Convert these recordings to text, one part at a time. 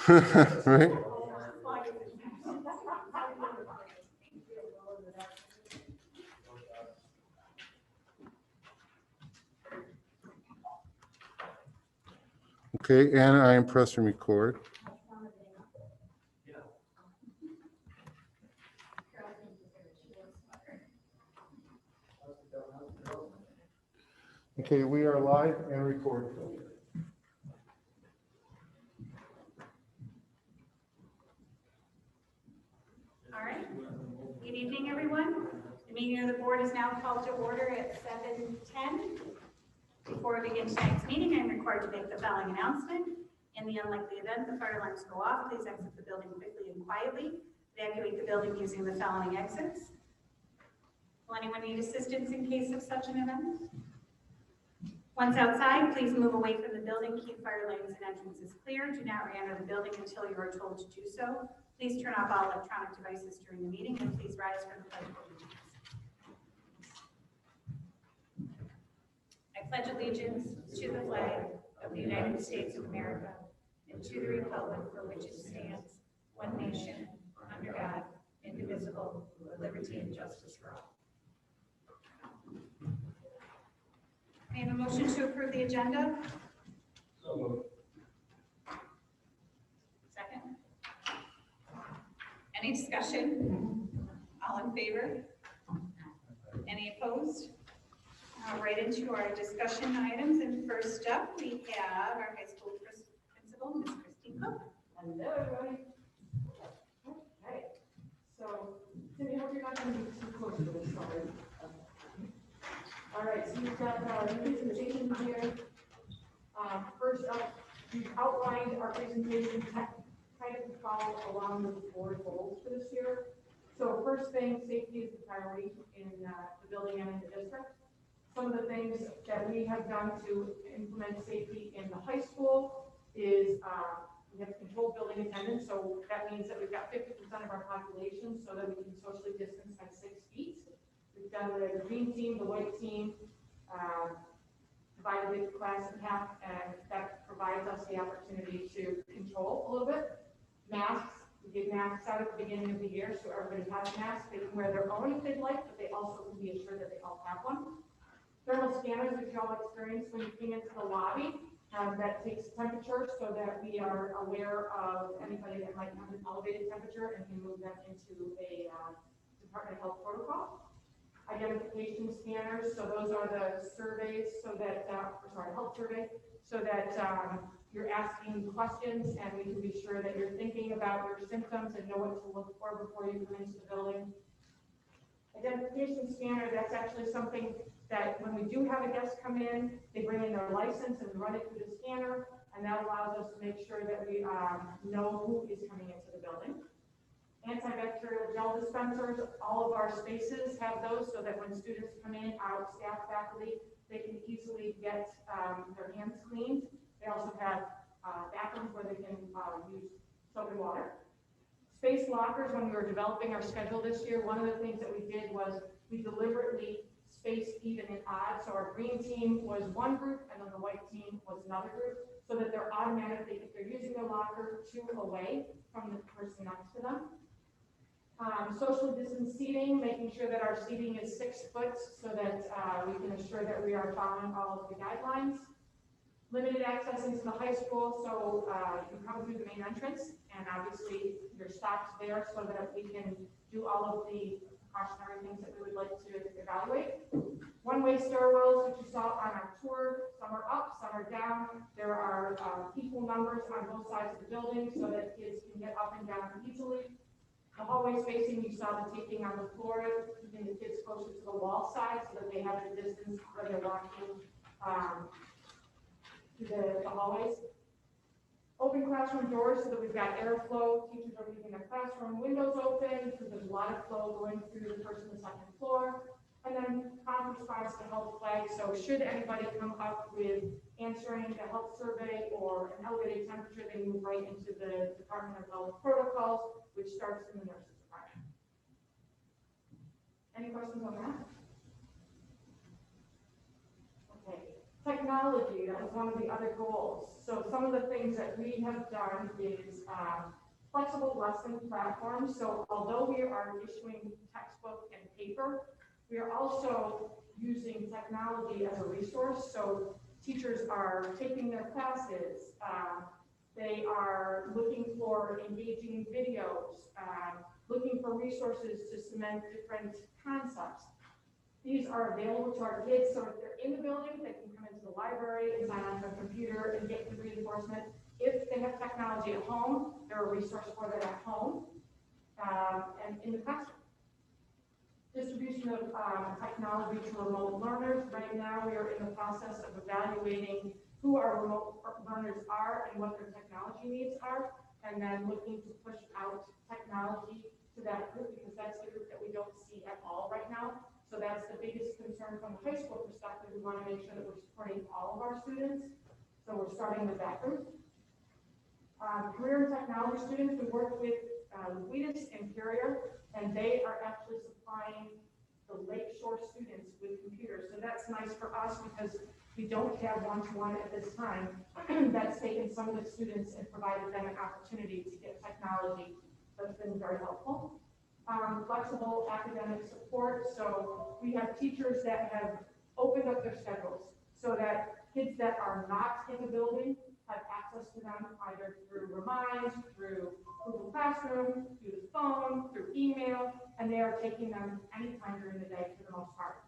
Right? Okay, and I am pressing record. Okay, we are live and recording. All right. Good evening, everyone. The meeting of the board is now called to order at 7:10. Before we begin tonight's meeting, I'm required to make the following announcement. In the unlikely event the fire alarms go off, please exit the building quickly and quietly. Evacuate the building using the following exits. Will anyone need assistance in case of such an event? Once outside, please move away from the building. Keep fire lanes and entrances clear. Do not re-enter the building until you are told to do so. Please turn off all electronic devices during the meeting, and please rise for the pledge of allegiance. I pledge allegiance to the flag of the United States of America and to the republic for which it stands, one nation, under God, indivisible, with liberty and justice for all. May I have a motion to approve the agenda? So moved. Second. Any discussion? All in favor? Any opposed? Right into our discussion items, and first up, we have our high school principal, Ms. Christine Cook. Hello, everybody. Okay, so, Cindy, I hope you're not going to be too close to this, sorry. All right, so you've got the presentation here. First up, we've outlined our presentation kind of to follow along with the board goals for this year. So first thing, safety is the priority in the building and in the district. Some of the things that we have done to implement safety in the high school is we have controlled building attendance. So that means that we've got 50% of our population so that we can socially distance at 6 feet. We've done the green team, the white team, divided the class in half, and that provides us the opportunity to control a little bit. Masks, we give masks out at the beginning of the year, so everybody has masks. They can wear their own if they'd like, but they also can be assured that they all have one. Thermal scanners, which you all experienced when you came into the lobby, that takes temperature so that we are aware of anybody that might have an elevated temperature and can move them into a Department of Health protocol. Identification scanners, so those are the surveys, so that, health survey, so that you're asking questions and we can be sure that you're thinking about your symptoms and know what to look for before you come into the building. Identification scanner, that's actually something that when we do have a guest come in, they bring in their license and we run it through the scanner, and that allows us to make sure that we know who is coming into the building. Antibacterial gel dispensers, all of our spaces have those so that when students come in, our staff, faculty, they can easily get their hands cleaned. They also have bathrooms where they can use soap and water. Space lockers, when we were developing our schedule this year, one of the things that we did was we deliberately spaced even and odd. So our green team was one group and then the white team was another group, so that they're automatically, if they're using their locker, 2 away from the person next to them. Social distance seating, making sure that our seating is 6 foot so that we can ensure that we are following all of the guidelines. Limited access into the high school, so you come through the main entrance, and obviously you're stopped there so that we can do all of the precautionary things that we would like to evaluate. One-way stairwells, which you saw on our tour, some are up, some are down. There are equal numbers on both sides of the building so that kids can get up and down easily. The hallway spacing, you saw the taping on the floor, keeping the kids closer to the wall side so that they have the distance where they're walking to the hallways. Open classroom doors so that we've got airflow. Teachers are leaving their classroom windows open because there's a lot of flow going through the first and the second floor. And then prompt response to health flags. So should anybody come up with answering a health survey or an elevated temperature, they move right into the Department of Health protocols, which starts in the nurses department. Any questions on that? Okay. Technology, that was one of the other goals. So some of the things that we have done is flexible lesson platforms. So although we are issuing textbook and paper, we are also using technology as a resource. So teachers are taking their classes. They are looking for engaging videos, looking for resources to cement different concepts. These are available to our kids, so if they're in the building, they can come into the library and sign on to a computer and get the reinforcement. If they have technology at home, they're a resource for them at home and in the classroom. Distribution of technology to remote learners. Right now, we are in the process of evaluating who our remote learners are and what their technology needs are, and then looking to push out technology to that group, because that's the group that we don't see at all right now. So that's the biggest concern from the high school perspective. We want to make sure that we're supporting all of our students. So we're starting with that group. Career and technology students, we work with Wheatus and Imperial, and they are actually supplying the Lakeshore students with computers. So that's nice for us because we don't have one-to-one at this time. That's taken some of the students and provided them an opportunity to get technology. That's been very helpful. Flexible academic support. So we have teachers that have opened up their schedules so that kids that are not in the building have access to them either through Remind, through Google Classroom, through the phone, through email, and they are taking them anytime during the day for the most part.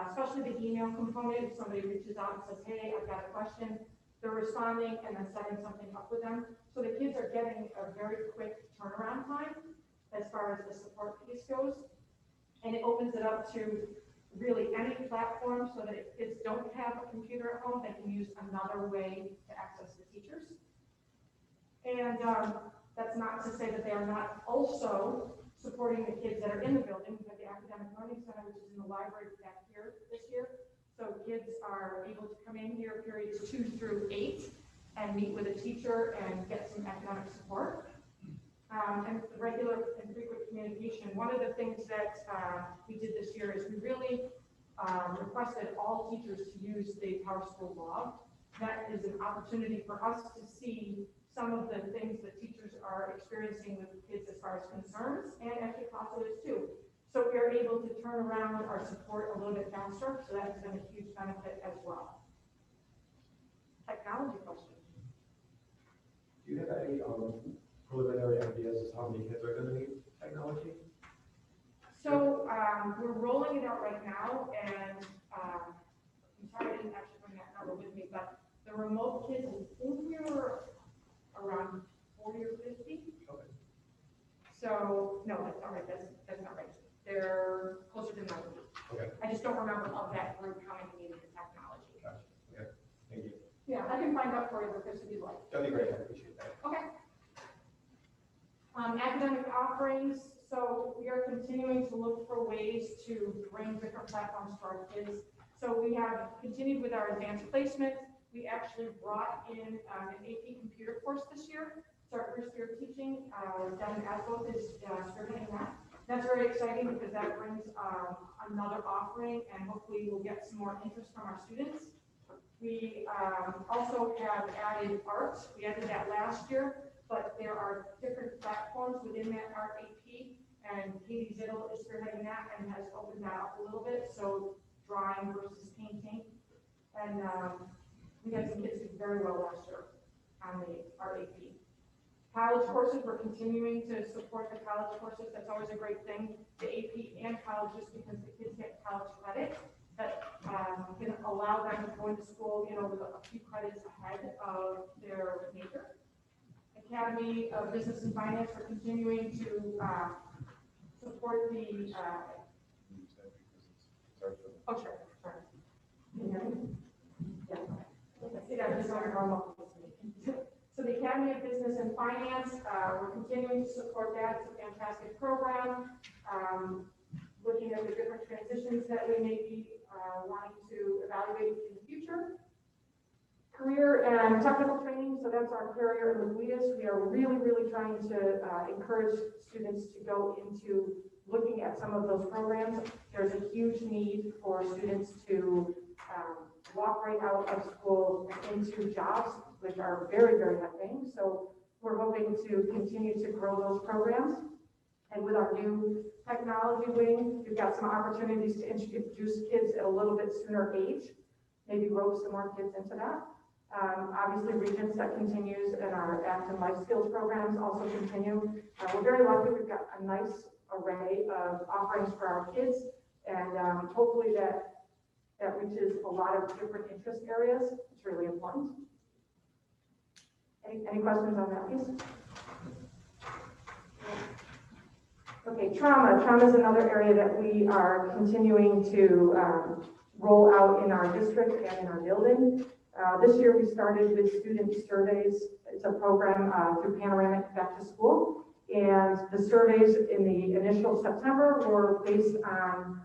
Especially the email component, if somebody reaches out and says, hey, I've got a question, they're responding and then setting something up with them. So the kids are getting a very quick turnaround time as far as the support piece goes. And it opens it up to really any platform so that if kids don't have a computer at home, they can use another way to access the teachers. And that's not to say that they are not also supporting the kids that are in the building. We have the Academic Learning Center, which is in the library back here this year. So kids are able to come in here periods 2 through 8 and meet with a teacher and get some academic support. And regular and frequent communication. One of the things that we did this year is we really requested all teachers to use the PowerSchool log. That is an opportunity for us to see some of the things that teachers are experiencing with kids as far as concerns and actually positives too. So we are able to turn around our support a little bit faster, so that has been a huge benefit as well. Technology question. Do you have any preliminary ideas as to how many kids are going to need technology? So we're rolling it out right now, and I'm sorry I didn't actually bring that number with me, but the remote kids, I think we were around 40 or 50. Okay. So no, that's not right. That's not right. They're closer to 90. Okay. I just don't remember of that group how many needed the technology. Gotcha. Okay. Thank you. Yeah, I can find out for you, Lucas, if you'd like. That'd be great. I appreciate that. Okay. Academic offerings. So we are continuing to look for ways to bring different platforms to our kids. So we have continued with our advanced placement. We actually brought in an AP computer course this year. It's our first year of teaching. Devin Asboth is spearheading that. That's very exciting because that brings another offering, and hopefully we'll get some more interest from our students. We also have added art. We added that last year, but there are different platforms within that art AP, and Katie Zittel is spearheading that and has opened that up a little bit. So drawing versus painting, and we had some kids do very well last year on the art AP. College courses, we're continuing to support the college courses. That's always a great thing. The AP and colleges, because the kids get college credit that can allow them to go into school, with a few credits ahead of their major. Academy of Business and Finance, we're continuing to support the. Oh, sure. Sorry. Can you hear me? Yeah. Yeah, just on normal. So the Academy of Business and Finance, we're continuing to support that. It's a fantastic program. Looking at the different transitions that we may be wanting to evaluate in the future. Career and technical training, so that's our carrier in Louis. We are really, really trying to encourage students to go into looking at some of those programs. There's a huge need for students to walk right out of school into jobs, which are very, very high paying. So we're hoping to continue to grow those programs. And with our new technology wing, we've got some opportunities to introduce kids at a little bit sooner age, maybe rope some more kids into that. Obviously, Regents that continues, and our ACT and life skills programs also continue. We're very lucky. We've got a nice array of offerings for our kids, and hopefully that reaches a lot of different interest areas. It's really important. Any questions on that piece? Okay, trauma. Trauma is another area that we are continuing to roll out in our district and in our building. This year we started with student surveys. It's a program through Panoramic Back to School. And the surveys in the initial September were based on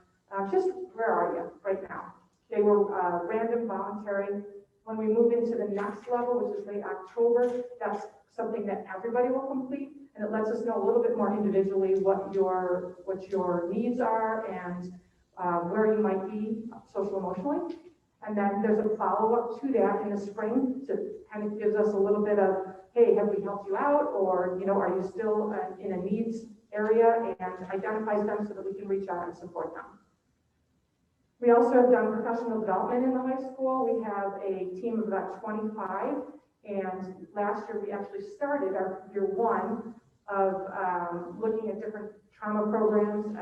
just where are you right now? They were random, voluntary. When we move into the next level, which is late October, that's something that everybody will complete. And it lets us know a little bit more individually what your needs are and where you might be social emotionally. And then there's a follow-up to that in the spring to kind of gives us a little bit of, hey, have we helped you out? Or, are you still in a needs area, and identifies them so that we can reach out and support them. We also have done professional development in the high school. We have a team of about 25. And last year we actually started our year one of looking at different trauma programs.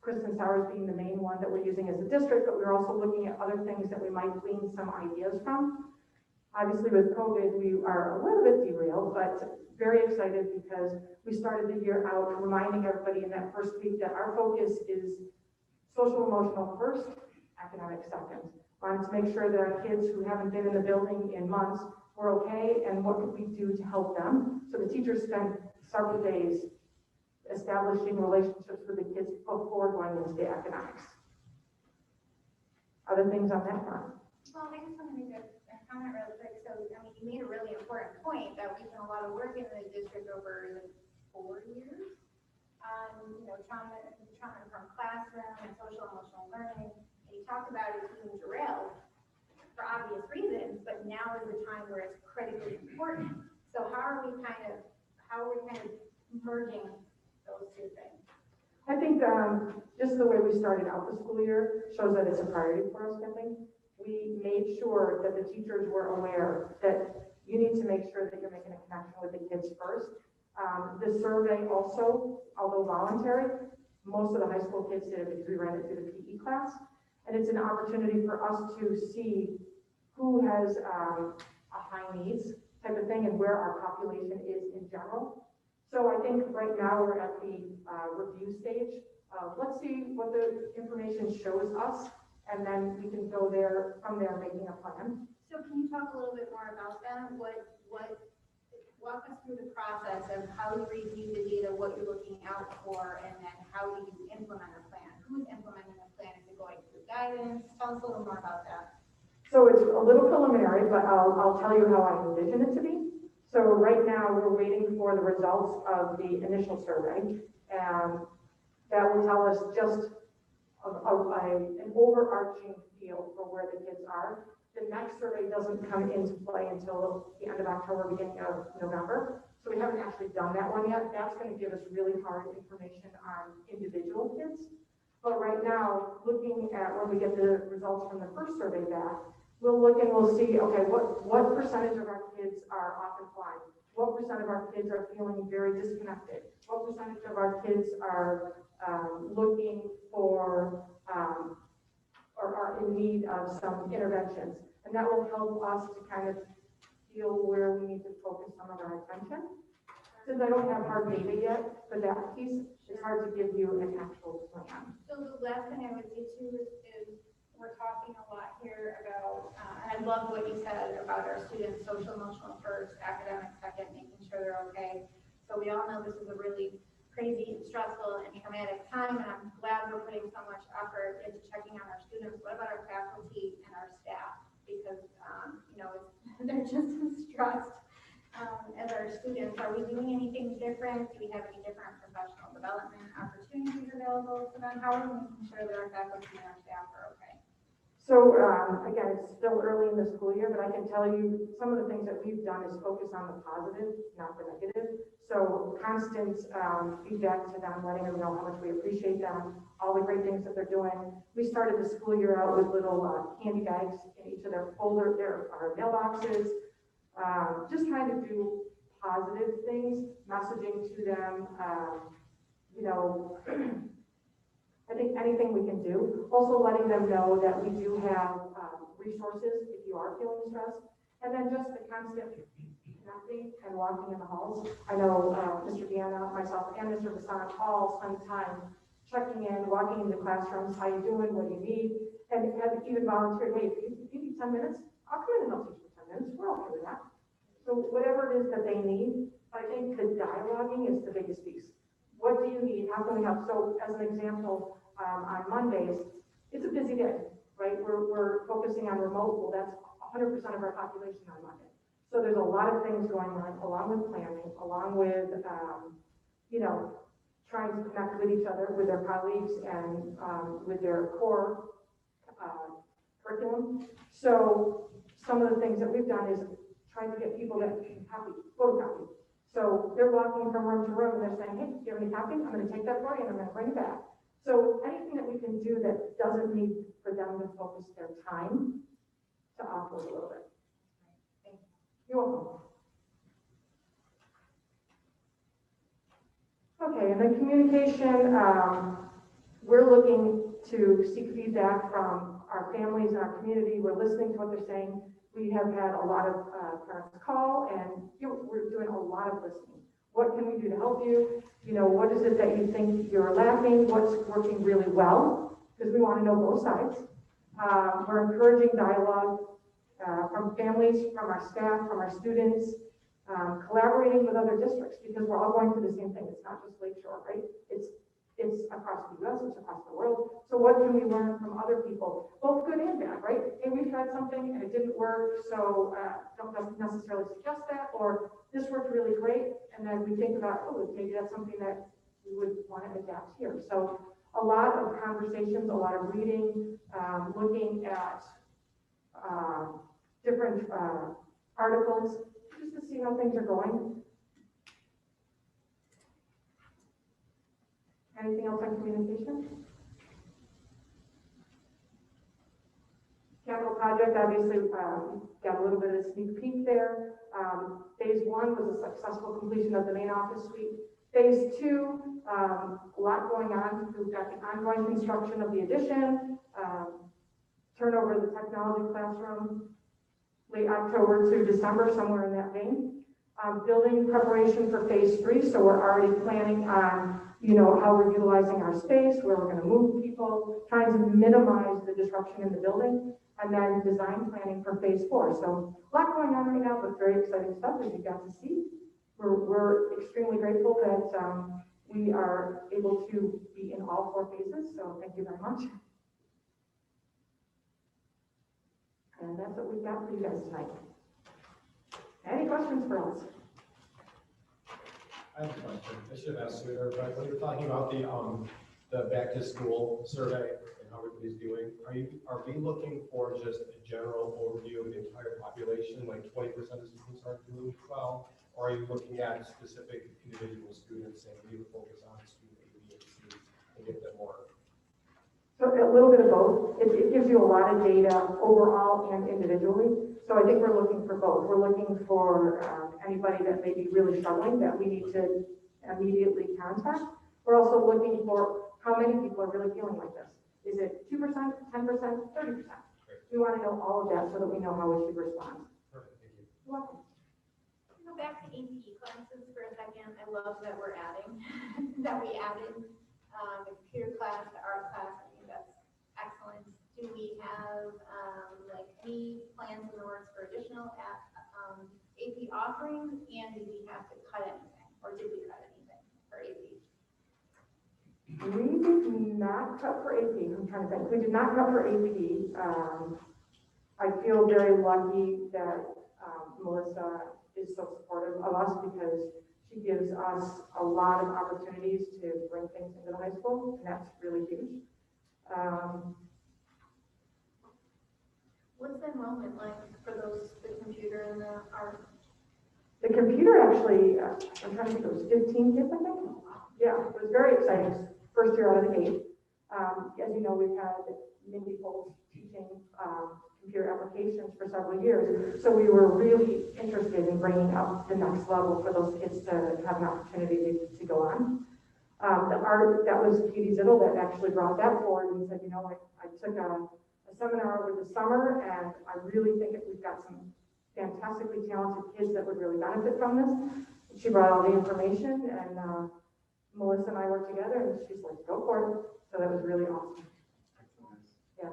Kristen Sowers being the main one that we're using as a district, but we're also looking at other things that we might glean some ideas from. Obviously with COVID, we are a little bit derailed, but very excited because we started the year out reminding everybody in that first week that our focus is social emotional first, academic second. Wanted to make sure that our kids who haven't been in the building in months were okay, and what could we do to help them. So the teachers spent several days establishing relationships with the kids before going into the academics. Other things on that front? Well, I just want to make a comment really quick. So, you made a really important point that we've done a lot of work in the district over the 4 years on, trauma from classroom and social emotional learning. And you talked about it being derailed for obvious reasons, but now is the time where it's critically important. So how are we kind of merging those two things? I think just the way we started out the school year shows that it's a priority for us, I think. We made sure that the teachers were aware that you need to make sure that you're making a connection with the kids first. The survey also, although voluntary, most of the high school kids did it because we ran it through the PE class. And it's an opportunity for us to see who has a high needs type of thing and where our population is in general. So I think right now we're at the review stage. Let's see what the information shows us, and then we can go there from there making a plan. So can you talk a little bit more about that? Walk us through the process of how you review the data, what you're looking out for, and then how do you implement a plan? Who's implementing the plan? Is it going through guidance? Tell us a little more about that. So it's a little preliminary, but I'll tell you how I envision it to be. So right now we're waiting for the results of the initial survey, and that will tell us just an overarching feel for where the kids are. The next survey doesn't come into play until the end of October, beginning of November. So we haven't actually done that one yet. That's going to give us really hard information on individual kids. But right now, looking at when we get the results from the first survey back, we'll look and we'll see, okay, what percentage of our kids are often flying? What percent of our kids are feeling very disconnected? What percentage of our kids are looking for or are in need of some interventions? And that will help us to kind of feel where we need to focus some of our attention. Since I don't have hard data yet for that piece, it's hard to give you an actual plan. So the last thing I would say too is we're talking a lot here about, and I love what you said about our students, social emotional first, academic second, making sure they're okay. So we all know this is a really crazy and stressful and traumatic time, and I'm glad we're putting so much effort into checking on our students. What about our faculty and our staff? Because, they're just as stressed as our students. Are we doing anything different? Do we have any different professional development opportunities available to them? How are we making sure that our faculty and our staff are okay? So, again, it's still early in the school year, but I can tell you some of the things that we've done is focus on the positive, not the negative. So constant feedback to them, letting them know how much we appreciate them, all the great things that they're doing. We started the school year out with little candy bags in each of their our mailboxes, just trying to do positive things, messaging to them, you know, I think anything we can do. Also letting them know that we do have resources if you are feeling stressed. And then just the constant connecting and walking in the halls. I know Mr. Deanna, myself, and Mr. Basant all spend time checking in, walking into classrooms, how you doing, what do you need, and have even volunteered, hey, if you need 10 minutes, I'll come in and I'll teach you 10 minutes. We're okay with that. So whatever it is that they need, I think the dialoguing is the biggest piece. What do you need? How can we help? So as an example, on Mondays, it's a busy day, right? We're focusing on remote. Well, that's 100% of our population on Monday. So there's a lot of things going on, along with planning, along with, you know, trying to connect with each other, with their colleagues, and with their core curriculum. So some of the things that we've done is trying to get people that can copy, photocopy. So they're walking from room to room and they're saying, hey, do you have any copy? I'm going to take that for you and I'm going to bring it back. So anything that we can do that doesn't need for them to focus their time to offload a little bit. Thank you. You're welcome. Okay, and then communication, we're looking to seek feedback from our families and our community. We're listening to what they're saying. We have had a lot of parents call, and we're doing a lot of listening. What can we do to help you? You know, what is it that you think you're lacking? What's working really well? Because we want to know both sides. We're encouraging dialogue from families, from our staff, from our students, collaborating with other districts, because we're all going through the same thing. It's not just Lakeshore, right? It's across the U.S., it's across the world. So what can we learn from other people, both good and bad, right? Hey, we tried something and it didn't work, so don't necessarily suggest that, or this worked really great, and then we think about, oh, maybe that's something that we would want to adapt here. So a lot of conversations, a lot of reading, looking at different articles, just to see how things are going. Anything else on communication? Capital project, obviously, got a little bit of a sneak peek there. Phase 1 was a successful completion of the main office suite. Phase 2, a lot going on. We've got the ongoing construction of the addition, turnover of the technology classroom, late October to December, somewhere in that vein. Building preparation for phase 3, so we're already planning on, you know, how we're utilizing our space, where we're going to move people, trying to minimize the disruption in the building, and then design planning for phase 4. So a lot going on right now, but very exciting stuff, as you got to see. We're extremely grateful that we are able to be in all 4 phases, so thank you very much. And that's what we've got for you guys tonight. Any questions for us? I have a question. I should have asked sooner, but when you're talking about the back to school survey and how everybody's doing, are we looking for just a general overview of the entire population, like 20% of students are doing well, or are you looking at specific individual students and we would focus on student A, B, and C and get them more? So a little bit of both. It gives you a lot of data overall and individually. So I think we're looking for both. We're looking for anybody that may be really struggling that we need to immediately contact. We're also looking for how many people are really feeling like this. Is it 2%, 10%, 30%? We want to know all of that so that we know how we should respond. Perfect, thank you. You're welcome. Go back to AP classes for a second. I love that we're adding, that we added the computer class, the art class. I think that's excellent. Do we have like any plans in the works for additional AP offerings? And did we have to cut anything, or did we cut anything for AP? We did not cut for AP. I'm trying to think. We did not cut for AP. I feel very lucky that Melissa is so supportive of us, because she gives us a lot of opportunities to bring things into the high school, and that's really huge. What's the enrollment like for those, the computer and the art? The computer actually, I'm trying to think, it was 15 kids, I think. Yeah, it was very exciting. First year out of the gate. As you know, we've had Mindy Poles teaching computer applications for several years. So we were really interested in bringing up the next level for those kids to have an opportunity to go on. The art, that was Katie Zittel that actually brought that forward and said, you know, I took a seminar over the summer, and I really think that we've got some fantastically talented kids that would really benefit from this. She brought all the information, and Melissa and I worked together, and she's like, go for it. So that was really awesome. Yeah.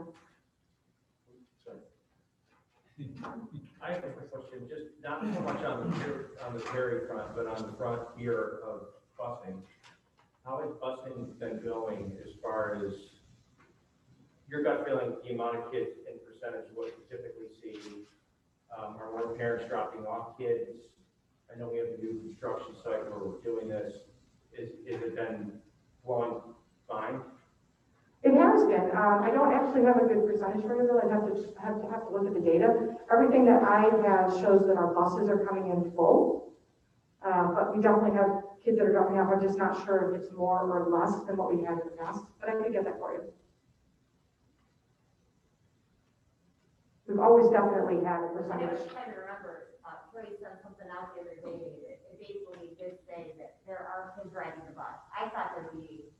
I have a quick question, just not so much on the Terry front, but on the front here of busing. How has busing been going as far as your gut feeling, the amount of kids in percentage, what you typically see? Are more parents dropping off kids? I know we have a new construction site where we're doing this. Is it been flowing fine? It has been. I don't actually have a good percentage for you, though. I'd have to look at the data. Everything that I have shows that our buses are coming in full. But we definitely have kids that are dropping off. I'm just not sure if it's more or less than what we had in the past, but I can get that for you. We've always definitely had a I percentage. was trying to remember, Ray sent something out the other day, it basically did say that there are kids riding the bus. I thought there'd be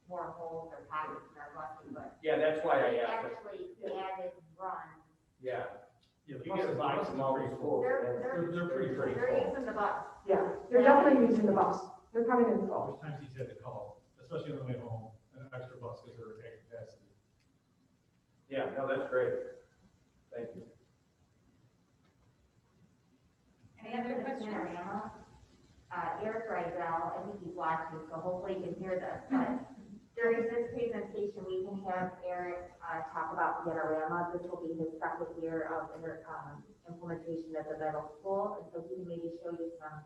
more holes or pockets in our buses, but Yeah, that's why I they asked. actually added runs. Yeah. Yeah, You get bikes from all these schools. They're pretty They're full. using the bus. Yeah, they're definitely using the bus. They're coming in full. There's times he's had to call, especially on the way home, an extra bus because they're at capacity. Yeah, no, that's great. Thank you. Any other questions? Eric Rydell, I think he's watching, so hopefully he can hear this, but during this presentation, we can have Eric talk about Panorama. This will be his second year of implementation at the middle school, and so he can maybe show you some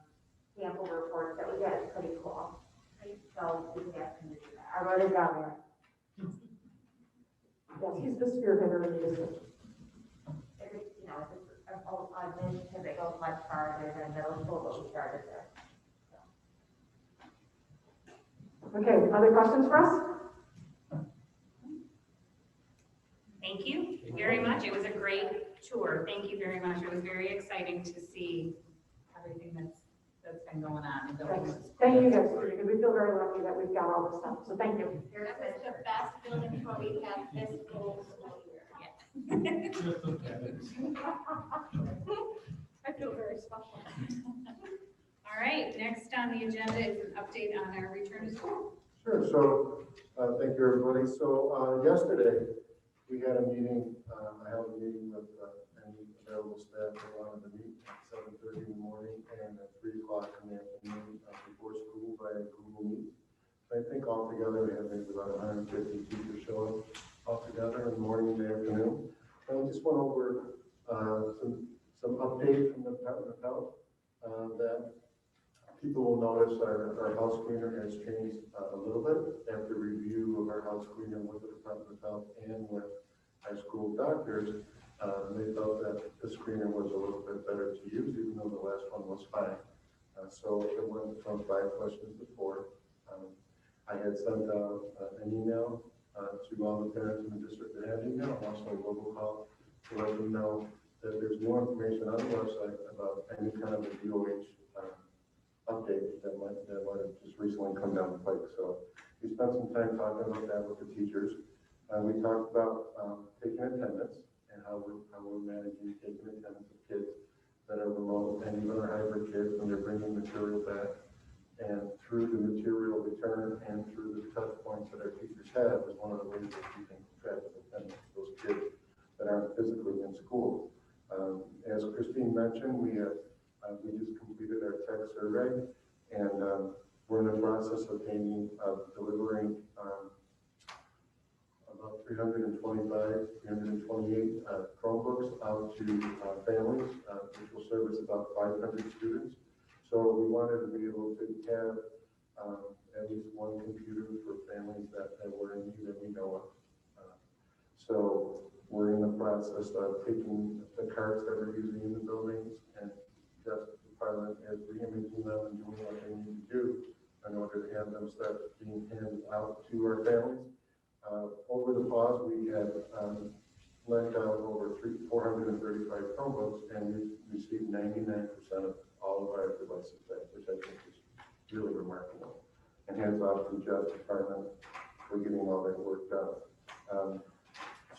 sample reports that we get. It's pretty cool. So we can ask him to do that. I wrote it down there. Yes, he's the spearheader in the district. It's, you know, it's an initiative that goes much farther than middle school, but we started there. Okay, other questions for us? Thank you very much. It was a great tour. Thank you very much. It was very exciting to see everything that's been going on in buildings. Thank you guys, because we feel very lucky that we've got all this stuff, so thank you. This is the best building tour we've had this full school year. Yeah. Just those cabins. I feel very special. All right, next on the agenda is an update on our return to school. Sure, so, thank you, everybody. So, yesterday, we had a meeting, I held a meeting with, any available staff that wanted to meet at 7:30 in the morning and at 3 o'clock in the afternoon, before school by Google Meet. So I think altogether, we had maybe about 150 teachers show up altogether in the morning and the afternoon. And we just went over, some updates from the Department of Health, that people will notice our house screener has changed a little bit after review of our house screener with the Department of Health and with our school doctors. They felt that the screener was a little bit better to use, even though the last one was fine. So it went from 5 questions to 4. I had sent out an email to all the parents in the district that had email, also a robocall to let them know that there's more information on the website about any kind of a BOE update that might have just recently come down the pike. So we spent some time talking about that with the teachers. We talked about taking attendance and how we're managing taking attendance of kids that are remote and even our hybrid kids when they're bringing material back. And through the material return and through the touch points that our teachers have is one of the ways that we can track the attendance of those kids that aren't physically in school. As Christine mentioned, we just completed our tech survey, and we're in the process of delivering about 328 Chromebooks out to families, which will service about 500 students. So we wanted to be able to have at least one computer for families that were in need that we know of. So We're in the process of taking the carts that we're using in the buildings and just the department is re-imaging them and doing what they need to do in order to have them start being handed out to our families. Over the pause, we had lent out over 435 Chromebooks, and we received 99% of all of our devices back, which I think is really remarkable. And hands off to Jeff's department for getting all that work done.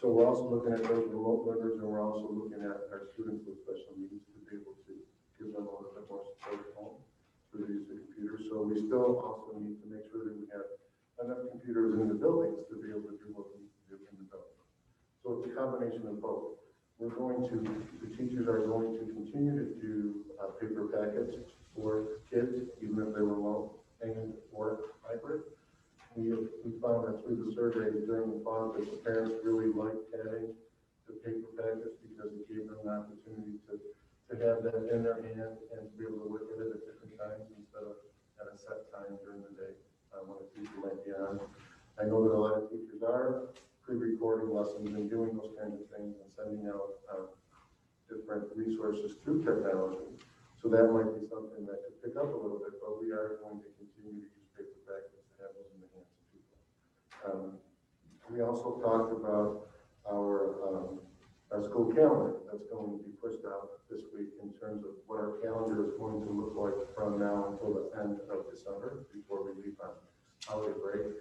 So we're also looking at those remote learners, and we're also looking at our students with special needs to be able to give them a little bit more support at home through the use of computers. So we still also need to make sure that we have enough computers in the buildings to be able to do what we need to do in the building. So it's a combination of both. The teachers are going to continue to do paper packets for kids, even if they're remote and or hybrid. We found that through the survey during the fall that the parents really liked having the paper packets because it gave them an opportunity to have that in their hand and to be able to look at it at different times instead of at a set time during the day when a teacher might be on. I know that a lot of teachers are pre-recording lessons and doing those kinds of things and sending out different resources through technology. So that might be something that could pick up a little bit, but we are going to continue to use paper packets to have those in the hands of people. We also talked about our school calendar that's going to be pushed out this week in terms of what our calendar is going to look like from now until the end of December before we leave on holiday break.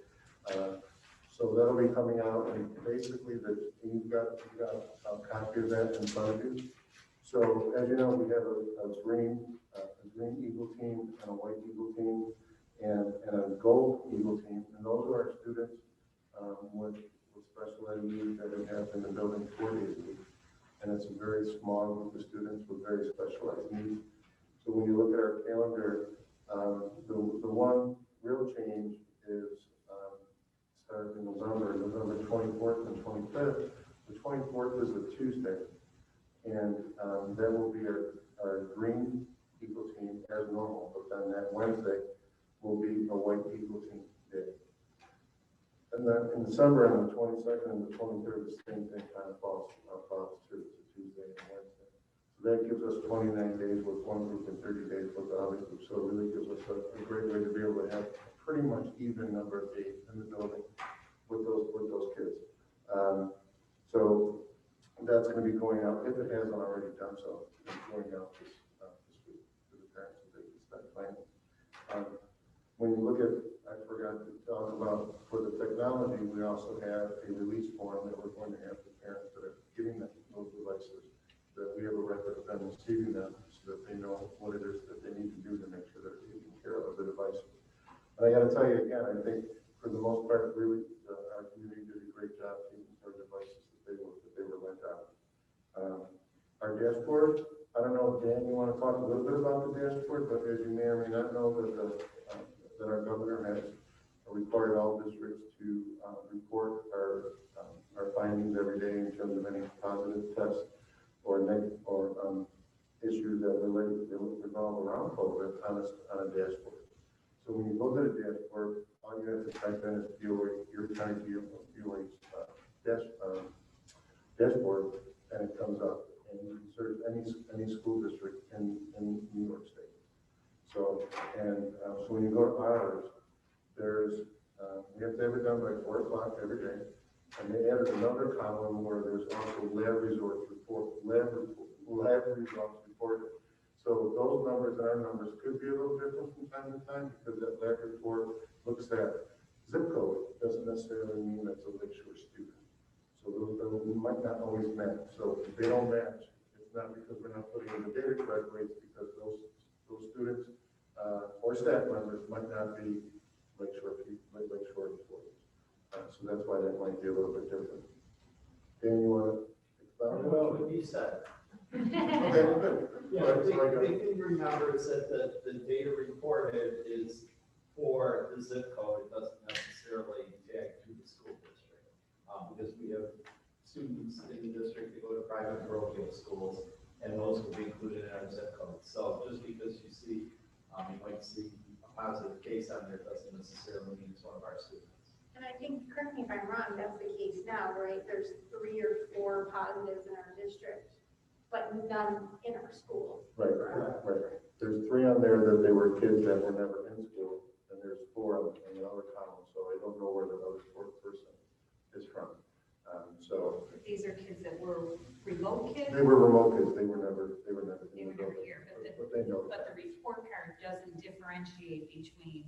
So that'll be coming out, and basically you've got a copy of that in front of you. So as you know, we have a green Eagle team and a white Eagle team and a gold Eagle team, and those are our students with special ed needs that we have in the building 4 days a week. And it's a very small group of students with very specialized needs. So when you look at our calendar, the one real change is starting in November 24th and 25th. The 24th is a Tuesday, and that will be our green Eagle team as normal, but then that Wednesday will be a white Eagle team day. And then in December, on the 22nd and the 23rd, the same thing kind of falls to Tuesday and Wednesday. So that gives us 29 days with one group and 30 days with the other group. So it really gives us a great way to be able to have pretty much even number of days in the building with those kids. So that's going to be going out, if it hasn't already done so, it's going out this week to the parents so they can start planning. When you look at, I forgot to talk about, for the technology, we also have a release form that we're going to have the parents that are getting those devices, that we have a record of them receiving them so that they know what it is that they need to do to make sure they're taking care of the devices. And I got to tell you again, I think for the most part, really, our community did a great job taking care of devices that they were lent out. Our dashboard, I don't know, Dan, you want to talk a little bit about the dashboard, but as you may or may not know, that our governor has required all districts to report our findings every day in terms of any positive tests or issues that revolve around COVID on a dashboard. So when you go to the dashboard, all you have to type in is BOE, your county BOE dashboard, and it comes up. And you can search any school district in New York State. So when you go to ours, we have to have it done by 4 o'clock every day. And they added another column where there's also lab results reported. So those numbers and our numbers could be a little different from time to time because that lab report looks at zip code. It doesn't necessarily mean that's a Lakeshore student. So those might not always match. So if they don't match, it's not because we're not putting in the data correctly, it's because those students or staff members might not be Lakeshore employees. So that's why that might be a little bit different. Dan, you want to expound? Well, what you said. Okay, good. Yeah, the big thing to remember is that the data reported is for the zip code. It doesn't necessarily tag to the school district. Because we have students in the district that go to private parochial schools, and those will be included in our zip code. So just because you see, you might see a positive case on there, doesn't necessarily mean it's one of our students. And I think, correct me if I'm wrong, that's the case now, right? There's 3 or 4 positives in our district, but none in our school. Right, right. There's 3 on there that they were kids that were never in school, and there's 4 on the other column, so I don't know where the other 4th person is from. So These are kids that were remote kids? they were remote kids, they were never They in were the never building. here, But they know but that. the report card doesn't differentiate between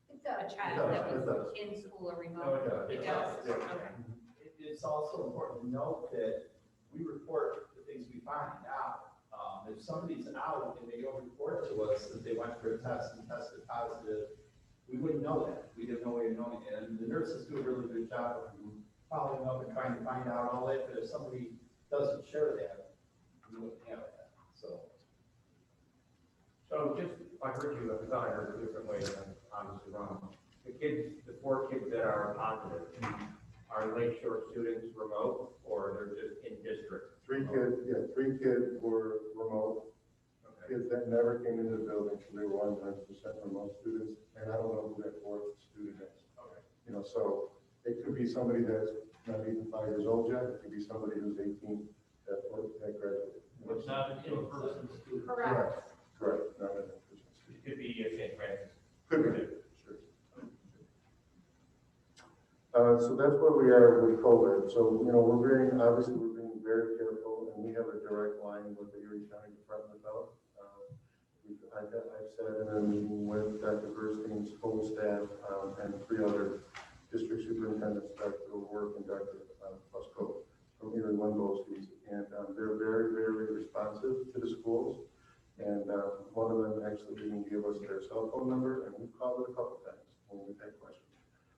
It a does. child that It was does. in school or No, remote. it does. It does? Yeah. Okay. It's also important to note that we report the things we find out. If somebody's out and they don't report to us that they went for a test and tested positive, we wouldn't know that. We'd have no way of knowing it. And the nurses do a really good job of following up and trying to find out all that, but if somebody doesn't share that, we wouldn't have that, so. So just, I heard you, I thought I heard it different way, and I'm obviously wrong. The kids, the 4 kids that are positive, are Lake Shore students remote, or they're just in district? 3 kids were remote, Okay. kids that never came into the building, so they were 100% remote students, and I don't know who that 4th student is. Okay. You know, so it could be somebody that's not even 5 years old yet, it could be somebody who's 18 that graduated. It's not an in-person student. Correct. Correct, not an in-person It student. could be a St. Francis. Could be, sure. So that's where we are with COVID. So, you know, obviously we're being very careful, and we have a direct line with the Erie County Department of Health. I've sat in a meeting with Dr. Burstein's whole staff, and 3 other district superintendents, Dr. O'Rourke and Dr. Fusco from Erie One BOCES, and they're very, very responsive to the schools. And one of them actually even gave us their cell phone number, and we've called it a couple times when we've had questions.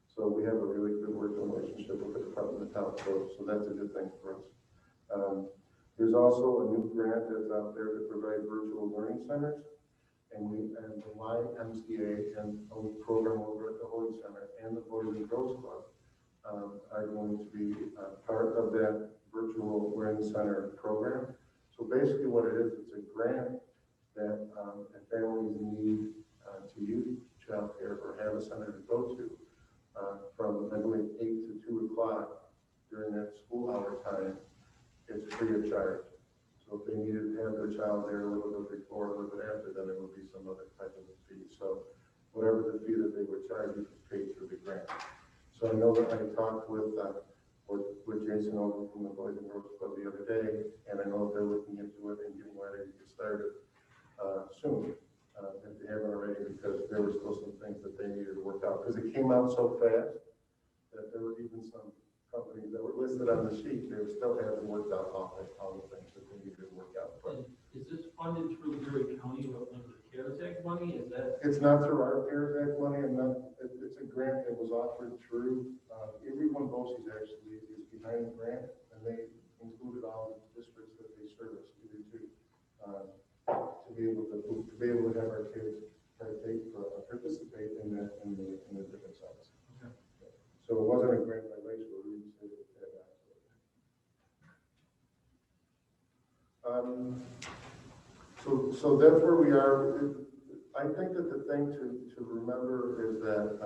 So we have a really good working relationship with the Department of Health, so that's a good thing for us. There's also a new grant that's out there to provide virtual learning centers. And the YMCA and a program over at the Holy Center and the Boys and Girls Club are going to be part of that virtual learning center program. So basically what it is, it's a grant that families need to use childcare or have a center to go to from, I believe, 8 to 2 o'clock during that school hour time. It's free of charge. So if they needed to have their child there a little bit before, a little bit after, then it would be some other type of fee. So whatever the fee that they would charge, you could pay through the grant. So I know that I talked with Jason over from the Boys and Girls Club the other day, and I know they're looking into it and getting ready to get started soon, if they haven't already, because there were still some things that they needed to work out. Because it came out so fast that there were even some companies that were listed on the sheet, they were still haven't worked out all the things that they needed to work out. But Is this funded through Erie County or like the CARES Act money? Is that? it's not through our CARES Act money, and it's a grant that was offered through, Every One BOCES actually is behind the grant, and they included all the districts that they service, either to be able to have our kids participate in the different sites. Okay. So it wasn't a grant by Lake Shore, we just did it at So that's where we are. I think that the thing to remember is that,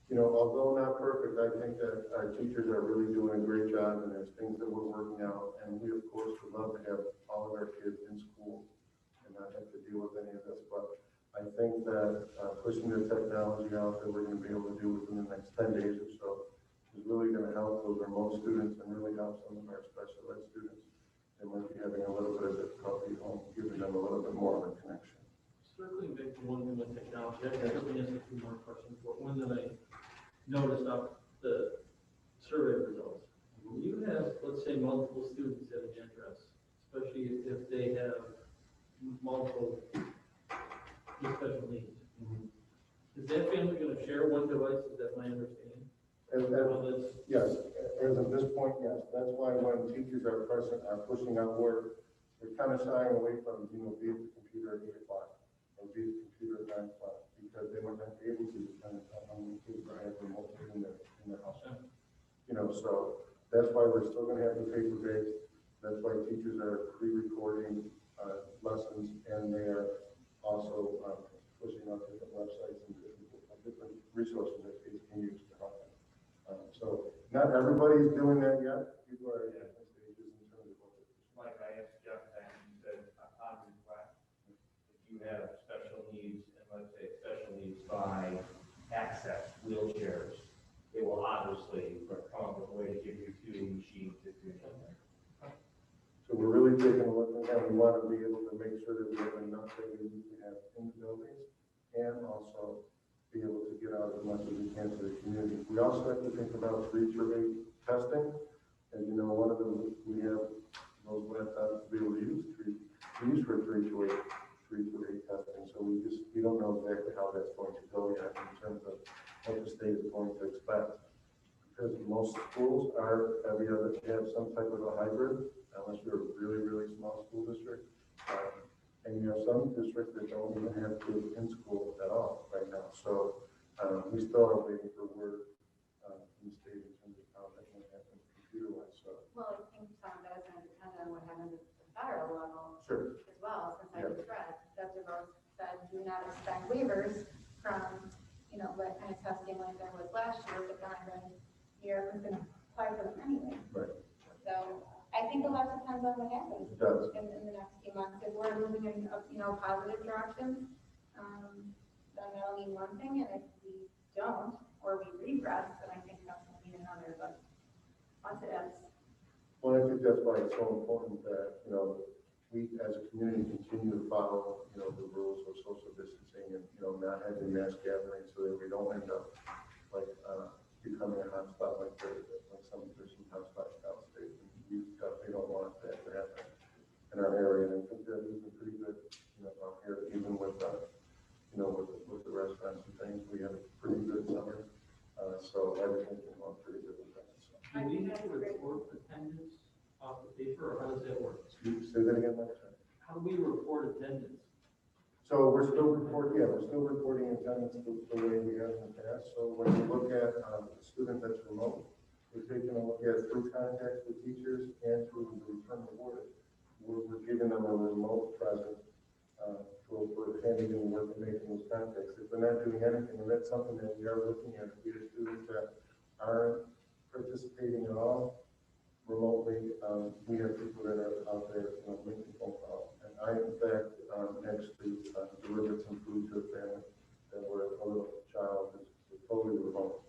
you know, although not perfect, I think that our teachers are really doing a great job, and there's things that we're working out, and we of course would love to have all of our kids in school and not have to deal with any of this, but I think that pushing the technology out that we're going to be able to do within the next 10 days or so is really going to help those remote students and really help some of our special ed students. They might be having a little bit of difficulty at home, giving them a little bit more of a connection. Circling back to one thing with technology, I can certainly ask a few more questions, but one that I noticed up the survey results. When you have, let's say, multiple students at an address, especially if they have multiple special needs, is that family going to share one device? Is that my understanding? Yes, as of this point, yes. That's why when teachers are pushing out work, they're kind of shying away from, you know, be at the computer at 8 o'clock or be at the computer at 9 o'clock, because they were not able to depend on how many kids are have remotely in their house. You know, so that's why we're still going to have the paper-based. That's why teachers are pre-recording lessons, and they are also pushing out different websites and different resources that kids can use to help them. Not everybody's doing that yet. People are at different stages in terms of what they're. Like I asked Jeff, and he said, upon request, if you have special needs, and let's say special needs by access, wheelchairs, they will obviously come up with a way to give you 2 machines if you're in there. So we're really taking a look at that. We want to be able to make sure that we have enough that we need to have in the buildings and also be able to get out as much as we can to the community. We also have to think about reach-rate testing. And you know, one of them, we have those laptops to be able to use for reach-rate testing. So we don't know exactly how that's going to go yet in terms of what the state is going to expect. Because most schools have some type of a hybrid, unless you're a really, really small school district. And you have some districts that don't even have kids in school at all right now. So we still are waiting for word from the state in terms of how that's going to happen computer-wise. So Well, I think some of that is going to depend on what happens at the federal level sure. as well, since I Yeah. just read, Dr. Rose said, do not expect waivers from, you know, what kind of testing like there was last year, but then I read you're going to apply for them anyway. Right. So I think a lot depends on what happens It does. in the next few months. If we're moving in, you know, positive direction, then that'll mean one thing, and if we don't, or we regress, then I think that's going to mean another, but lots of ifs. Well, I think that's why it's so important that, you know, we as a community continue to follow, you know, the rules of social distancing and, you know, not having mass gatherings so that we don't end up like, becoming a hotspot like there's some hotspots downstate. And we definitely don't want that to happen in our area. And I think that we've been pretty good, you know, out here, even with, you know, with the restaurants and things. We had a pretty good summer. So everything's been going pretty good with that. So. Do we have to report attendance off the paper, or how does that work? Say that again, Mike. How do we report attendance? So we're still reporting attendance the way we have in the past. So when you look at a student that's remote, we're taking a look at through contacts with teachers and through the return rewarded. We're giving them a remote presence for handing in work and making those contacts. If they're not doing anything, and that's something that we are looking at, if we have students that aren't participating at all remotely, we have people that are out there, you know, making phone calls. And I, in fact, actually delivered some food to a family that were a little child who's totally remote.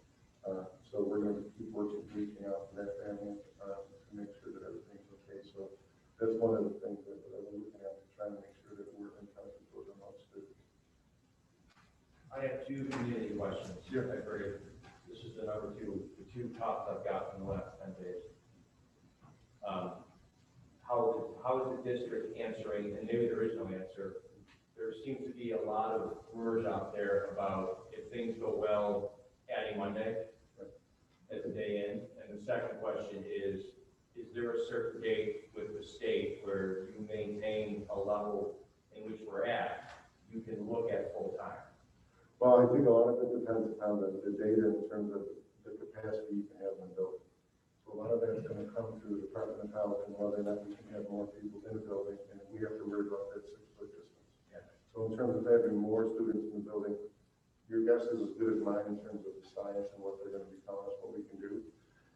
So we're going to keep reaching out to that family to make sure that everything's okay. So that's one of the things that we're looking at, trying to make sure that we're in touch with those remote students. I have 2 community questions. Sure. I figured this is the number 2, the 2 tops I've got in the last 10 days. How is the district answering, and maybe there is no answer, there seems to be a lot of rumors out there about if things go well, adding Monday as a day in. And the second question is there a certain date with the state where you maintain a level in which we're at, you can look at full time? Well, I think a lot of it depends upon the data in terms of the capacity you can have in the building. So a lot of that's going to come through the Department of Health and whether or not we can have more people in the building, and we have to worry about that 6-foot distance. Yeah. So in terms of having more students in the building, your guess is as good as mine in terms of the science and what they're going to be telling us what we can do.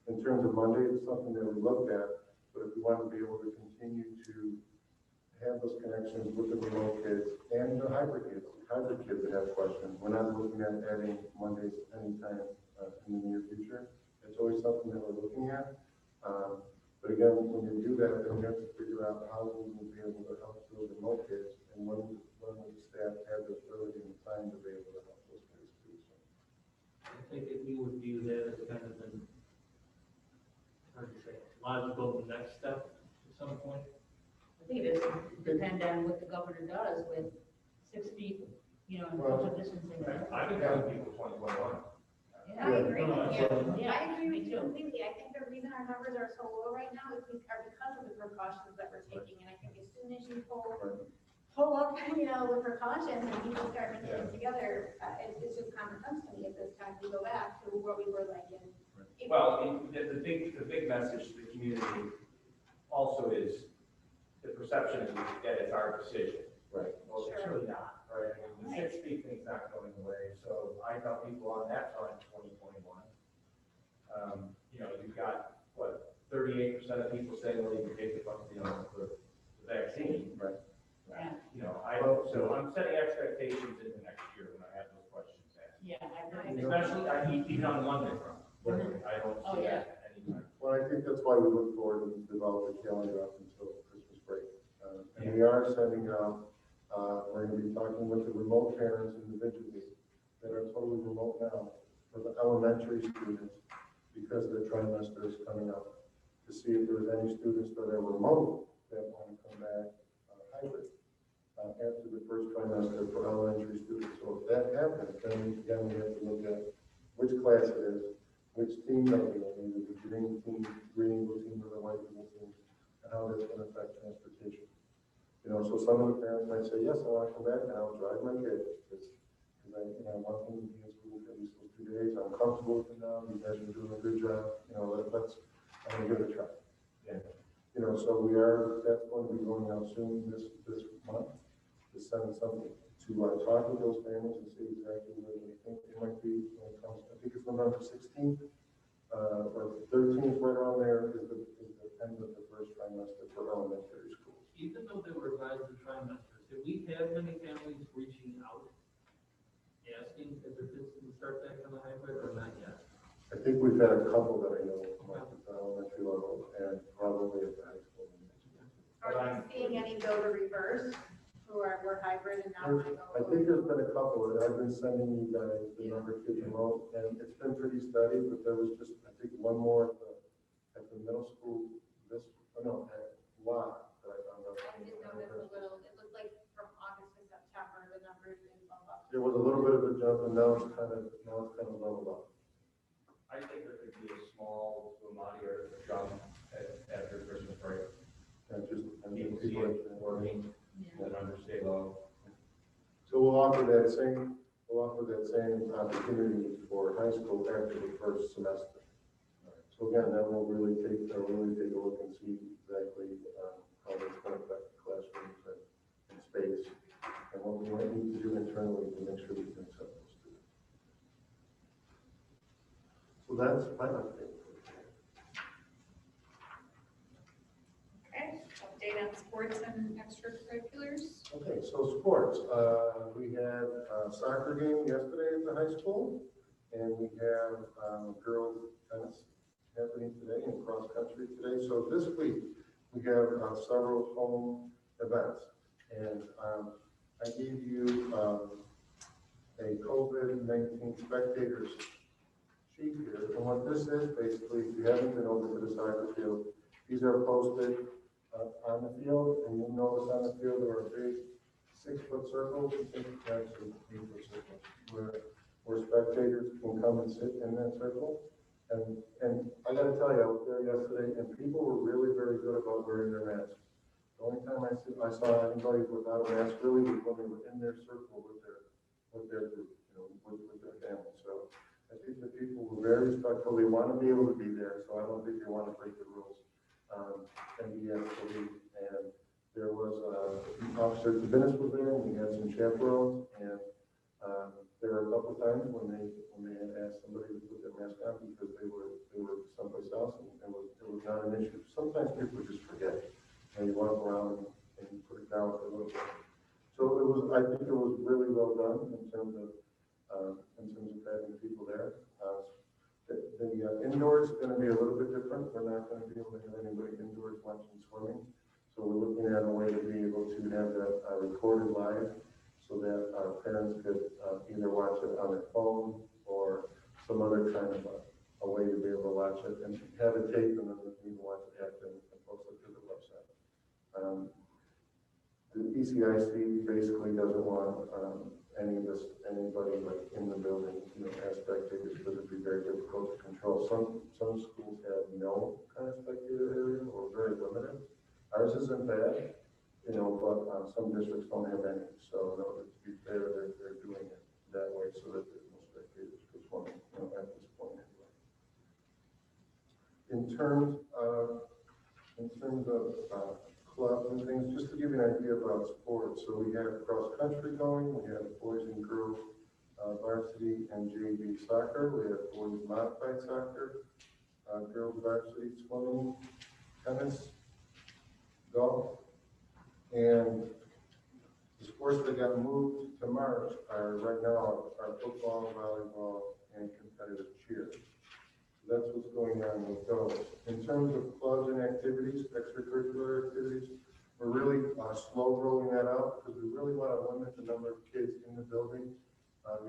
In terms of Monday, it's something that we looked at, but if we want to be able to continue to have those connections with the remote kids and the hybrid kids that have questions, we're not looking at adding Mondays anytime in the near future. It's always something that we're looking at. But again, when you do that, then we have to figure out how we will be able to help those remote kids and when will the staff have the ability and time to be able to help those kids too. So. I think that we would view that as kind of an, how do you say, logical next step at some point. I think it is depend on what the governor does with 6 feet, you know, and social distancing. I've been telling people 2021. I agree. Yeah. I agree with you Me too. completely. I think the reason our numbers are so low right now is because of the precautions that we're taking. And I think as soon as you pull up, you know, the precautions and people start mixing it together, it's just common sense to me at this time to go back to where we were like in April. Well, the big message to the community also is the perception is that it's our decision. Right. Well, it's really not, right? I mean, the 6 feet thing's not going away, so I tell people on that front, 2021. you've got, what, 38% of people saying, well, you can take the vaccine. Right. Yeah. So I'm setting expectations into next year when I have those questions asked. Yeah, I agree. Especially, even on Monday front. I don't Oh, see yeah. that anytime. Well, I think that's why we look forward to develop a calendar up until Christmas break. And we are sending out, we're going to be talking with the remote parents individually that are totally remote now for the elementary students because their trimester is coming up to see if there's any students that are remote that want to come back hybrid after the first trimester for elementary students. So if that happens, then again, we have to look at which class it is, which team they'll be in, either the green team, green blue team, or the white blue team, and how that's going to affect transportation. So some of the parents might say, yes, I want to come back and I'll drive my kid, because I want them to be in school for at least those 2 days. I'm comfortable with it now. You guys are doing a good job. I'm going to give it a try. Yeah. So that's going to be going out soon this month, to send something to talk with those families and see exactly where they think they might be when it comes. I think it's November 16th, or 13th, right around there is the end of the first trimester for elementary schools. Even though they were advised to trimesters, did we have many families reaching out, asking if their kids can start back on the hybrid or not yet? I think we've had a couple that I know at the elementary level and probably at the high school. Are you seeing any go to reverse, who were hybrid and now want to go? I think there's been a couple, that I've been sending you guys the number of kids enrolled, and it's been pretty steady, but there was just, I think, one more at the middle school, at Lot, that I found out. I did notice a little, it looked like from August to September, the numbers didn't bump up. There was a little bit of a jump, and now it's kind of leveled up. I think there could be a small Lamont jump after Christmas break. And just, People see it working, the numbers stay low. So we'll offer that same opportunity for high school after the first semester. So again, that will really take a look and see exactly how that's going to affect the classrooms and space, and what we might need to do internally to make sure we can accept those students. So that's my update. Okay, update on sports and extracurriculars. Okay, so sports, we had a soccer game yesterday at the high school, and we have girls tennis happening today and cross country today. So this week, we have several home events, and I gave you a COVID-19 spectators sheet here, and what this is basically, if you haven't been over to the soccer field, these are posted on the field, and you'll notice on the field there are big 6-foot circles, actually 8-foot circles, where spectators can come and sit in that circle. And I gotta tell you, I was there yesterday, and people were really very good about wearing their masks. The only time I saw anybody without a mask really was when they were in their circle with their group, with their family. So I think the people were very respectful. They want to be able to be there, so I don't think they want to break the rules. And there was Officer Tabinis was there, and we had some chaperones, and there were a couple of times when they had asked somebody to put their mask on because they were someplace else, and it was not an issue. Sometimes people just forget, and you walk around and you put it down for a little bit. So I think it was really well done in terms of having people there. The indoors is going to be a little bit different. We're not going to be able to have anybody indoors watching swimming. So we're looking at a way to be able to have that recorded live, so that parents could either watch it on their phone or some other kind of a way to be able to watch it and have it taped, and then you can watch it after and post it to the website. The ECIC basically doesn't want anybody like in the building, as spectators, because it'd be very difficult to control. Some schools have no kind of spectator area or very limited. Ours isn't bad, but some districts don't have any. So in order to be fair, they're doing it that way so that there's no spectators performing, at this point anyway. In terms of clubs and things, just to give you an idea about sports. So we have cross country going, we have boys and girls varsity and JV soccer, we have boys modified soccer, girls varsity swimming, tennis, golf, and the sports that got moved to March are right now are football, volleyball, and competitive cheer. That's what's going on with those. In terms of clubs and activities, extracurricular activities, we're really slow rolling that out because we really want to limit the number of kids in the building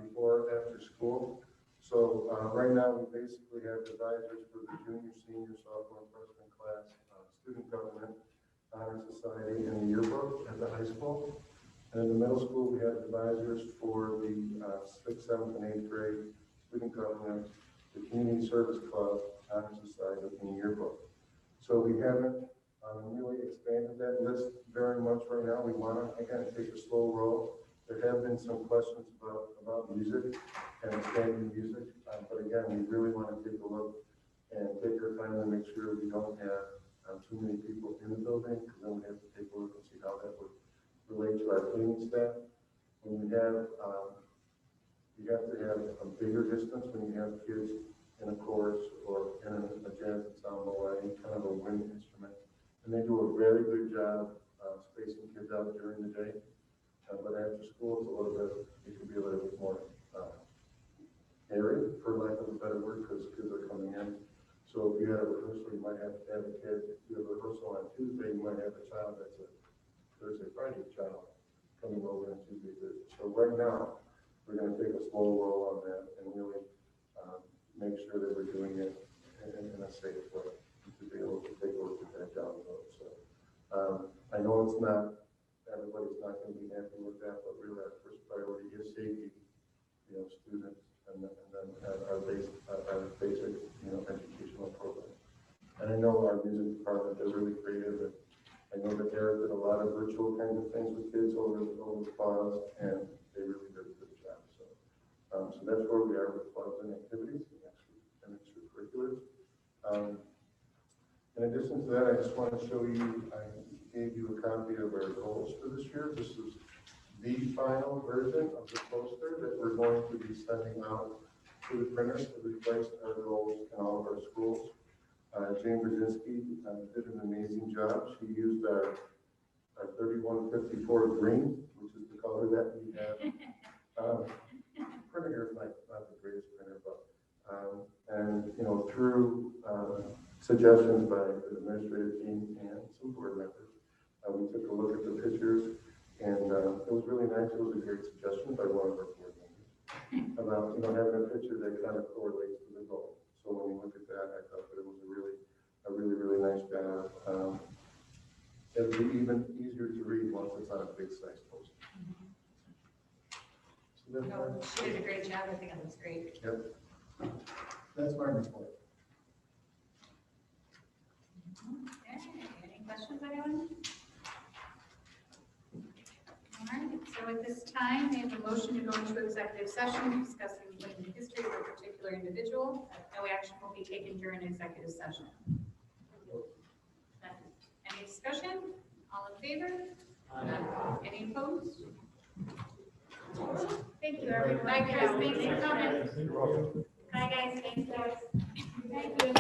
before or after school. So right now, we basically have advisors for the junior, senior, sophomore, freshman class, student government, honor society, and the yearbook at the high school. And in the middle school, we have advisors for the 6th, 7th, and 8th grade, student government, the community service club, honor society, and the yearbook. So we haven't really expanded that list very much right now. We want to, again, take a slow roll. There have been some questions about music and expanding music, but again, we really want to take a look and take our time to make sure we don't have too many people in the building, because then we have to take a look and see how that would relate to our cleaning staff. When you have to have a bigger distance when you have kids in a chorus or in a jazz ensemble or any kind of a wind instrument. And they do a very good job spacing kids out during the day. But after school, it's a little bit, it can be a little bit more airy, for lack of a better word, because kids are coming in. So if you had a rehearsal, you might have to have a kid. If you have a rehearsal on Tuesday, you might have a child that's a Thursday, Friday child coming over on Tuesday, Thursday. So right now, we're going to take a slow roll on that and really make sure that we're doing it in a safe way to be able to take a look at that down the road. So I know it's not, everybody's not going to be happy with that, but really our first priority is safety, students, and then our basic, educational program. And I know our music department, they're really creative, and I know that Eric did a lot of virtual kinds of things with kids over the pause, and they really did a good job. So that's where we are with clubs and activities and extracurriculars. In addition to that, I just want to show you, I gave you a copy of our goals for this year. This is the final version of the poster that we're going to be sending out to the printers to replace our goals in all of our schools. Jane Brzezinski did an amazing job. She used our 3154 green, which is the color that we have. Printer here is not the greatest printer, but through suggestions by the administrative team and some board members, we took a look at the pictures, and it was really nice. It was a great suggestion by one of our board members about having a picture that kind of correlates to the goal. So when you look at that, I thought that it was a really nice job. It'll be even easier to read once it's on a big size poster. So She did a great job. I think it looks great. Yep. That's my report. Okay, any questions, anyone? All right, so at this time, we have a motion to go into executive session discussing the history of a particular individual. No action will be taken during executive session. Any discussion? All in favor? Any opposed? Thank you, everyone. Bye, Chris. Thanks for coming. You're welcome. Bye, guys. Thanks, guys. Thank you.